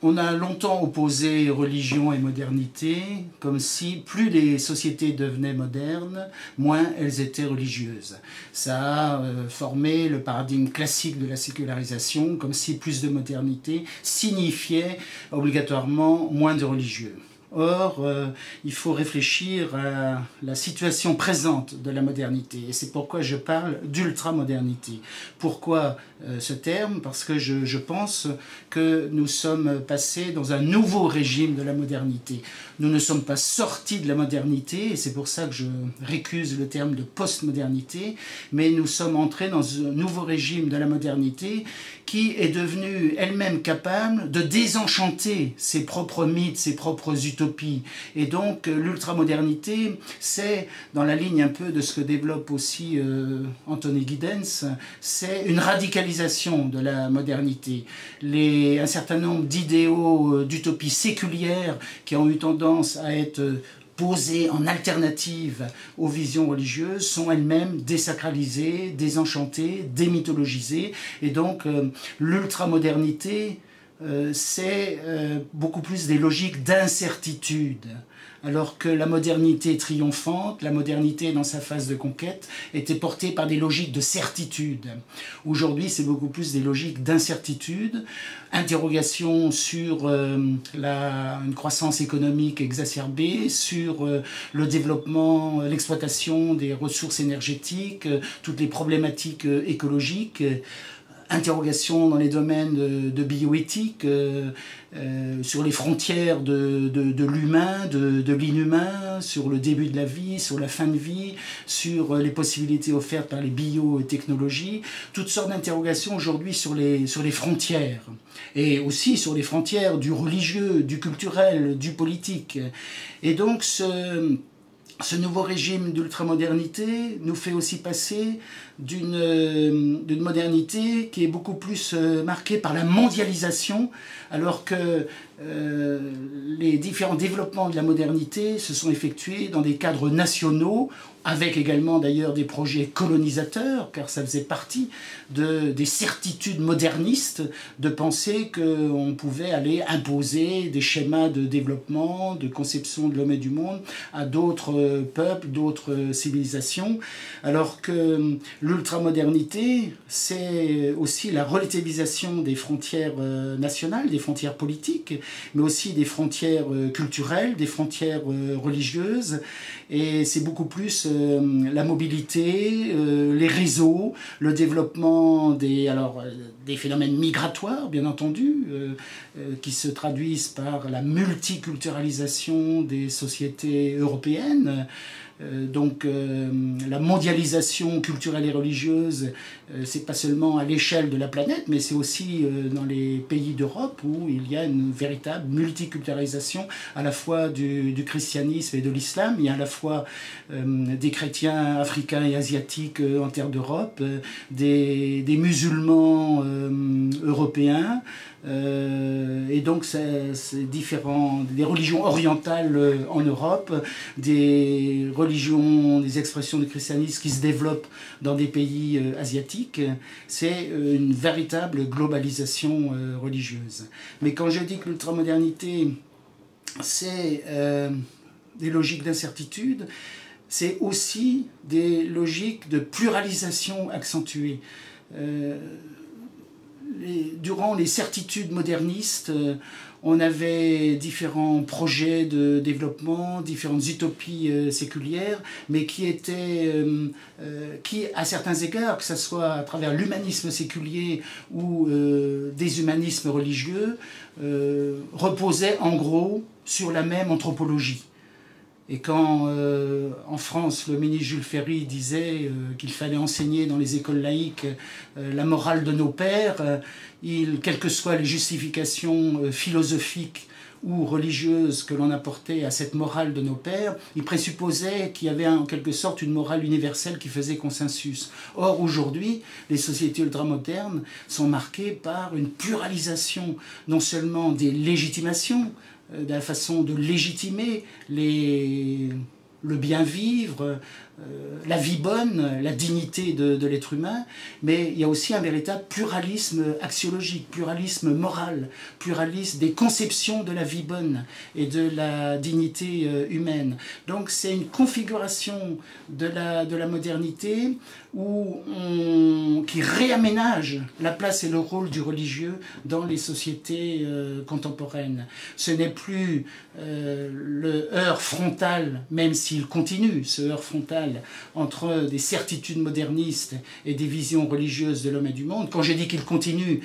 On a longtemps opposé religion et modernité, comme si plus les sociétés devenaient modernes, moins elles étaient religieuses. Ça a formé le paradigme classique de la sécularisation, comme si plus de modernité signifiait obligatoirement moins de religieux. Or, il faut réfléchir à la situation présente de la modernité. Et c'est pourquoi je parle d'ultramodernité. Pourquoi ce terme? Parce que je pense que nous sommes passés dans un nouveau régime de la modernité. Nous ne sommes pas sortis de la modernité, et c'est pour ça que je récuse le terme de postmodernité, mais nous sommes entrés dans un nouveau régime de la modernité qui est devenue elle-même capable de désenchanter ses propres mythes, ses propres utopies. Et donc l'ultramodernité, c'est, dans la ligne un peu de ce que développe aussi Anthony Giddens, c'est une radicalisation de la modernité. Un certain nombre d'idéaux d'utopie séculière qui ont eu tendance à être posées en alternative aux visions religieuses sont elles-mêmes désacralisées, désenchantées, démythologisées. Et donc l'ultramodernité, c'est beaucoup plus des logiques d'incertitude. Alors que la modernité triomphante, la modernité dans sa phase de conquête, était portée par des logiques de certitude. Aujourd'hui, c'est beaucoup plus des logiques d'incertitude, interrogation sur une croissance économique exacerbée, sur le développement, l'exploitation des ressources énergétiques, toutes les problématiques écologiques, interrogations dans les domaines de bioéthique, sur les frontières de l'humain, de l'inhumain, sur le début de la vie, sur la fin de vie, sur les possibilités offertes par les biotechnologies, toutes sortes d'interrogations aujourd'hui sur les frontières, et aussi sur les frontières du religieux, du culturel, du politique. Et donc ce nouveau régime d'ultramodernité nous fait aussi passer d'une modernité qui est beaucoup plus marquée par la mondialisation, alors que les différents développements de la modernité se sont effectués dans des cadres nationaux, avec également d'ailleurs des projets colonisateurs, car ça faisait partie des certitudes modernistes de penser qu'on pouvait aller imposer des schémas de développement, de conception de l'homme et du monde à d'autres peuples, d'autres civilisations, alors que l'ultramodernité, c'est aussi la relativisation des frontières nationales, des frontières politiques, mais aussi des frontières culturelles, des frontières religieuses, et c'est beaucoup plus la mobilité, les réseaux, le développement des phénomènes migratoires, bien entendu, qui se traduisent par la multiculturalisation des sociétés européennes. Donc la mondialisation culturelle et religieuse, c'est pas seulement à l'échelle de la planète, mais c'est aussi dans les pays d'Europe où il y a une véritable multiculturalisation à la fois du christianisme et de l'islam. Il y a à la fois des chrétiens africains et asiatiques en terre d'Europe, des musulmans européens, et donc c'est différent, des religions orientales en Europe, des religions, des expressions du christianisme qui se développent dans des pays asiatiques. C'est une véritable globalisation religieuse. Mais quand je dis que l'ultramodernité, c'est des logiques d'incertitude, c'est aussi des logiques de pluralisation accentuée. Durant les certitudes modernistes, on avait différents projets de développement, différentes utopies séculières, mais qui à certains égards, que ce soit à travers l'humanisme séculier ou des humanismes religieux, reposaient en gros sur la même anthropologie. Et quand en France le ministre Jules Ferry disait qu'il fallait enseigner dans les écoles laïques la morale de nos pères, quelles que soient les justifications philosophiques ou religieuses que l'on apportait à cette morale de nos pères, il présupposait qu'il y avait en quelque sorte une morale universelle qui faisait consensus. Or aujourd'hui, les sociétés ultramodernes sont marquées par une pluralisation non seulement des légitimations, de la façon de légitimer le bien vivre, la vie bonne, la dignité de l'être humain, mais il y a aussi un véritable pluralisme axiologique, pluralisme moral, pluralisme des conceptions de la vie bonne et de la dignité humaine. Donc c'est une configuration de la modernité qui réaménage la place et le rôle du religieux dans les sociétés contemporaines. Ce n'est plus le heurt frontal, même s'il continue, ce heurt frontal entre des certitudes modernistes et des visions religieuses de l'homme et du monde. Quand je dis qu'il continue,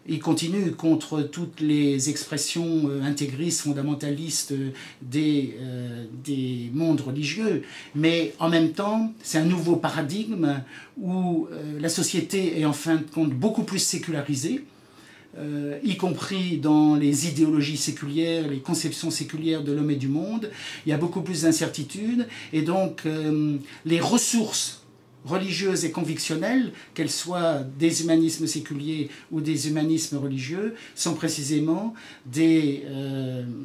il continue contre toutes les expressions intégristes, fondamentalistes des mondes religieux, mais en même temps, c'est un nouveau paradigme où la société est en fin de compte beaucoup plus sécularisée, y compris dans les idéologies séculières, les conceptions séculières de l'homme et du monde. Il y a beaucoup plus d'incertitudes, et donc les ressources religieuses et convictionnelles, qu'elles soient des humanismes séculiers ou des humanismes religieux, sont précisément des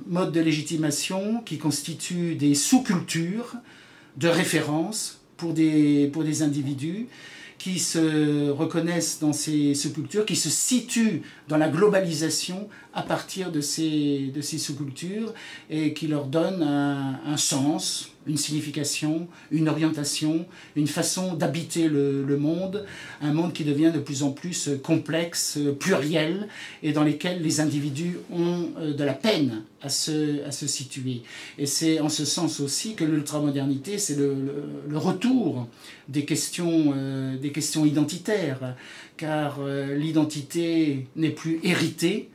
modes de légitimation qui constituent des sous-cultures de référence pour des individus qui se reconnaissent dans ces sous-cultures, qui se situent dans la globalisation à partir de ces sous-cultures et qui leur donnent un sens, une signification, une orientation, une façon d'habiter le monde, un monde qui devient de plus en plus complexe, pluriel, et dans lequel les individus ont de la peine à se situer. Et c'est en ce sens aussi que l'ultramodernité, c'est le retour des questions identitaires, car l'identité n'est plus héritée,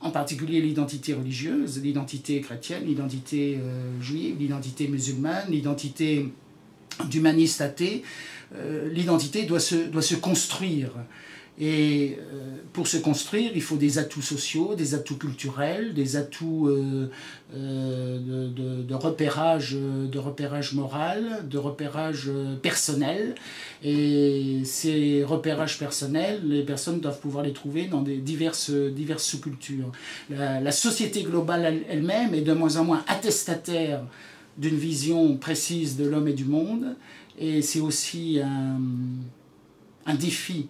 en particulier l'identité religieuse, l'identité chrétienne, l'identité juive, l'identité musulmane, l'identité d'humaniste athée. L'identité doit se construire. Et pour se construire, il faut des atouts sociaux, des atouts culturels, des atouts de repérage moral, de repérage personnel. Et ces repérages personnels, les personnes doivent pouvoir les trouver dans des diverses sous-cultures. La société globale elle-même est de moins en moins attestataire d'une vision précise de l'homme et du monde. Et c'est aussi un défi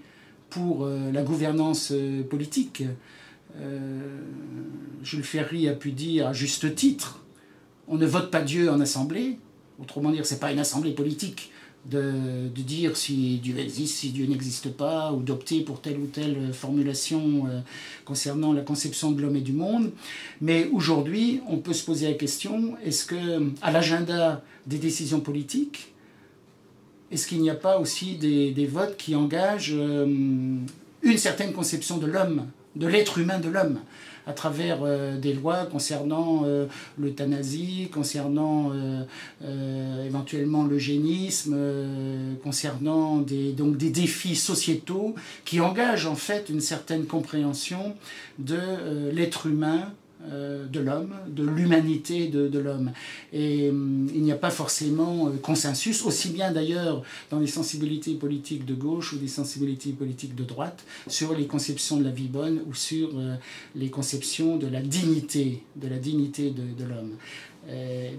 pour la gouvernance politique. Jules Ferry a pu dire à juste titre, on ne vote pas Dieu en assemblée, autrement dire, ce n'est pas une assemblée politique de dire si Dieu existe, si Dieu n'existe pas, ou d'opter pour telle ou telle formulation concernant la conception de l'homme et du monde. Mais aujourd'hui, on peut se poser la question, est-ce qu'à l'agenda des décisions politiques, est-ce qu'il n'y a pas aussi des votes qui engagent une certaine conception de l'homme, de l'être humain de l'homme, à travers des lois concernant l'euthanasie, concernant éventuellement l'eugénisme, concernant des défis sociétaux qui engagent en fait une certaine compréhension de l'être humain, de l'homme, de l'humanité de l'homme. Et il n'y a pas forcément consensus, aussi bien d'ailleurs dans les sensibilités politiques de gauche ou des sensibilités politiques de droite, sur les conceptions de la vie bonne ou sur les conceptions de la dignité de l'homme.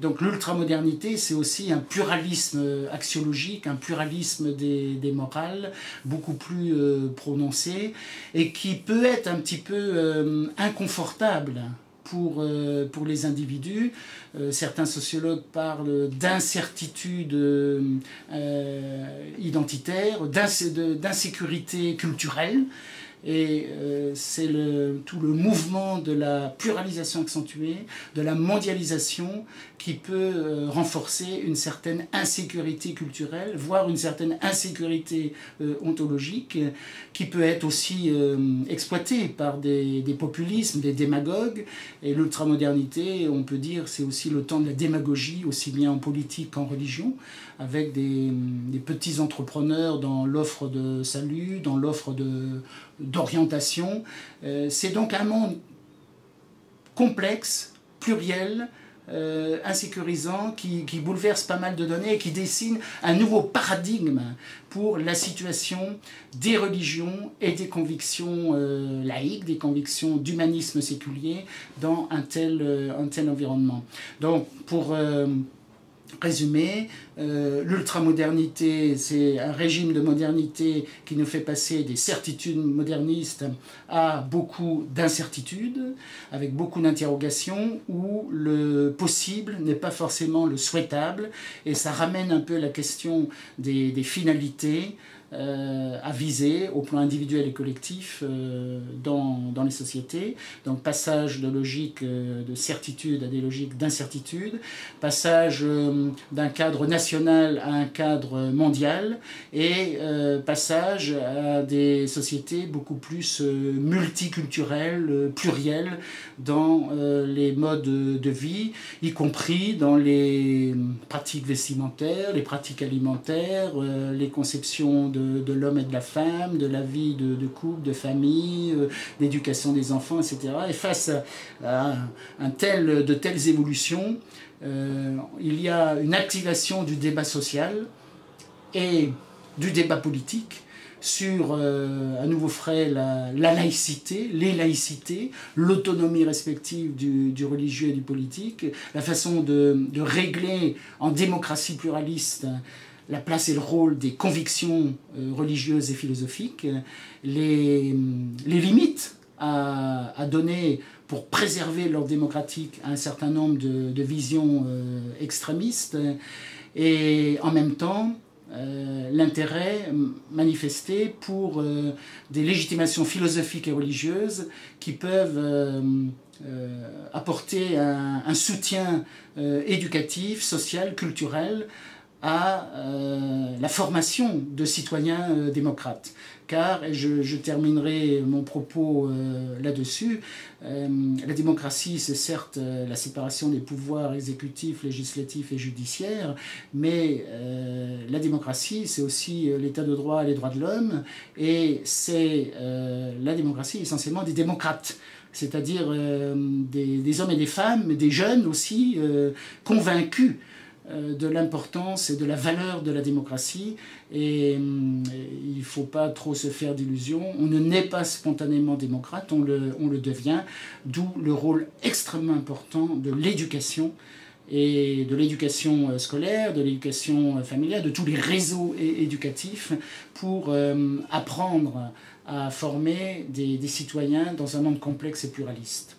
Donc l'ultramodernité, c'est aussi un pluralisme axiologique, un pluralisme des morales beaucoup plus prononcé, et qui peut être un petit peu inconfortable pour les individus. Certains sociologues parlent d'incertitude identitaire, d'insécurité culturelle. Et c'est tout le mouvement de la pluralisation accentuée, de la mondialisation, qui peut renforcer une certaine insécurité culturelle, voire une certaine insécurité ontologique, qui peut être aussi exploitée par des populismes, des démagogues. Et l'ultramodernité, on peut dire, c'est aussi le temps de la démagogie, aussi bien en politique qu'en religion, avec des petits entrepreneurs dans l'offre de salut, dans l'offre d'orientation. C'est donc un monde complexe, pluriel, insécurisant, qui bouleverse pas mal de données et qui dessine un nouveau paradigme pour la situation des religions et des convictions laïques, des convictions d'humanisme séculier dans un tel environnement. Donc pour Résumé, l'ultramodernité, c'est un régime de modernité qui nous fait passer des certitudes modernistes à beaucoup d'incertitudes, avec beaucoup d'interrogations, où le possible n'est pas forcément le souhaitable, et ça ramène un peu la question des finalités à viser au plan individuel et collectif dans les sociétés. Donc passage de logiques de certitude à des logiques d'incertitude, passage d'un cadre national à un cadre mondial, et passage à des sociétés beaucoup plus multiculturelles, plurielles dans les modes de vie, y compris dans les pratiques vestimentaires, les pratiques alimentaires, les conceptions de l'homme et de la femme, de la vie de couple, de famille, d'éducation des enfants, etc. Et face à de telles évolutions, il y a une activation du débat social et du débat politique sur, à nouveau frais, la laïcité, les laïcités, l'autonomie respective du religieux et du politique, la façon de régler en démocratie pluraliste la place et le rôle des convictions religieuses et philosophiques, les limites à donner pour préserver l'ordre démocratique à un certain nombre de visions extrémistes, et en même temps l'intérêt manifesté pour des légitimations philosophiques et religieuses qui peuvent apporter un soutien éducatif, social, culturel à la formation de citoyens démocrates. Car, et je terminerai mon propos là-dessus, la démocratie, c'est certes la séparation des pouvoirs exécutifs, législatifs et judiciaires, mais la démocratie, c'est aussi l'état de droit et les droits de l'homme, et c'est la démocratie essentiellement des démocrates, c'est-à-dire des hommes et des femmes, des jeunes aussi, convaincus de l'importance et de la valeur de la démocratie, et il ne faut pas trop se faire d'illusions. On ne naît pas spontanément démocrate, on le devient, d'où le rôle extrêmement important de l'éducation, et de l'éducation scolaire, de l'éducation familiale, de tous les réseaux éducatifs pour apprendre à former des citoyens dans un monde complexe et pluraliste.